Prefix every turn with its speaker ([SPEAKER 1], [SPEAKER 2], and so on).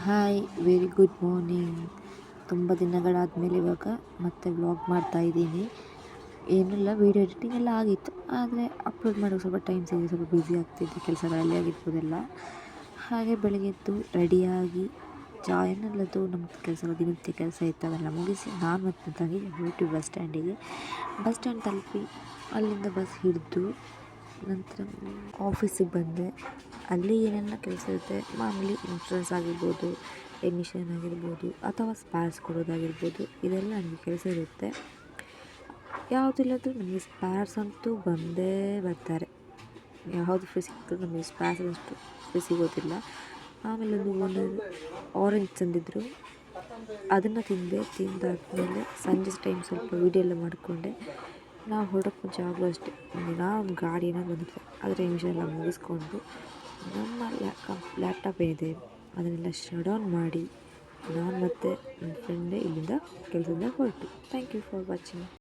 [SPEAKER 1] Hi very good morning. ತುಂಬ ದಿನಗಳಾದಮೇಲೆ ಇವಾಗ ಮತ್ತೆ ವ್ಲಾಗ್ ಮಾಡ್ತಾಯಿದ್ದೀನಿ. ಏನಿಲ್ಲ, ವೀಡಿಯೋ ಎಡಿಟಿಂಗ್ ಎಲ್ಲ ಆಗಿತ್ತು, ಆದರೆ ಅಪ್ಲೋಡ್ ಮಾಡೋಕ್ಕೆ ಸ್ವಲ್ಪ ಟೈಮ್ ಸಿಗಿ ಸ್ವಲ್ಪ ಬ್ಯುಸಿ ಆಗ್ತಿದ್ದೆ ಕೆಲಸಗಳಲ್ಲಿ ಆಗಿರ್ಬೋದೆಲ್ಲ. ಹಾಗೆ ಬೆಳಗ್ಗೆ ಎದ್ದು ರೆಡಿಯಾಗಿ ಏನೆಲ್ಲದು ನಮ್ಮ ದಿನನಿತ್ಯ ಕೆಲಸ ಇತ್ತು ಅದೆಲ್ಲ ಮುಗಿಸಿ ನಾನು ಮತ್ತು ತಂಗಿ ಹೊರಟು ಬಸ್ ಸ್ಟ್ಯಾಂಡ್ ತಲುಪಿ ಅಲ್ಲಿಂದ ಬಸ್ ಹಿಡಿದು ನಂತರ ಆಫೀಸಿಗೆ ಬಂದೆ. ಅಲ್ಲಿ ಏನೆಲ್ಲ ಕೆಲಸ ಇರುತ್ತೆ ಮಾಮೂಲಿ, ಇನ್ಶೂರೆನ್ಸ್ ಆಗಿರ್ಬೋದು, ಎಮಿಷನ್ ಆಗಿರ್ಬೋದು ಅಥವಾ ಸ್ಪೇರ್ಸ್ ಕೊಡೋದಾಗಿರ್ಬೋದು, ಇದೆಲ್ಲ ನನಗೆ ಕೆಲಸ ಇರುತ್ತೆ. ಯಾವುದಿಲ್ಲದ್ರೂ ನನಗೆ ಸ್ಪೇರ್ಸ್ ಅಂತೂ ಬಂದೇ ಬರ್ತಾರೆ. ಯಾವುದು ಫ್ರೀ ಸಿಕ್ತದೆ ನಮಗೆ ಸ್ಪೇರ್ಸ್ ಅಷ್ಟು ಫ್ರೀ ಸಿಗೋದಿಲ್ಲ. ಆಮೇಲೆ ಒಂದು ಆರೆಂಜ್ ತಂದಿದ್ದರು, ಅದನ್ನು ತಿಂದಾದ್ಮೇಲೆ ಸಂಜೆ ಟೈಮ್ ಸ್ವಲ್ಪ ವೀಡಿಯೋ ಎಲ್ಲ ಮಾಡಿಕೊಂಡೆ. ನಾವು ಹೊರಡೋಕ್ಕೆ ಮುಂಚೆ ಆಗಲೂ ಅಷ್ಟೇ ಒಂದು ಗಾಡಿ ಏನೋ ಬಂದಿತ್ತು, ಅದರ ಎಮಿಷನ್ ಎಲ್ಲ ಮುಗಿಸ್ಕೊಂಡು ನಮ್ಮ ಲ್ಯಾಪ್ಟಾಪ್ ಏನಿದೆ ಅದನ್ನೆಲ್ಲ ಶಟ್ ಡೌನ್ ಮಾಡಿ ನಾನು ಮತ್ತು ನನ್ನ ಫ್ರೆಂಡೇ ಇಲ್ಲಿಂದ ಕೆಲಸದಿಂದ ಹೊರಟು. Thank you for watching.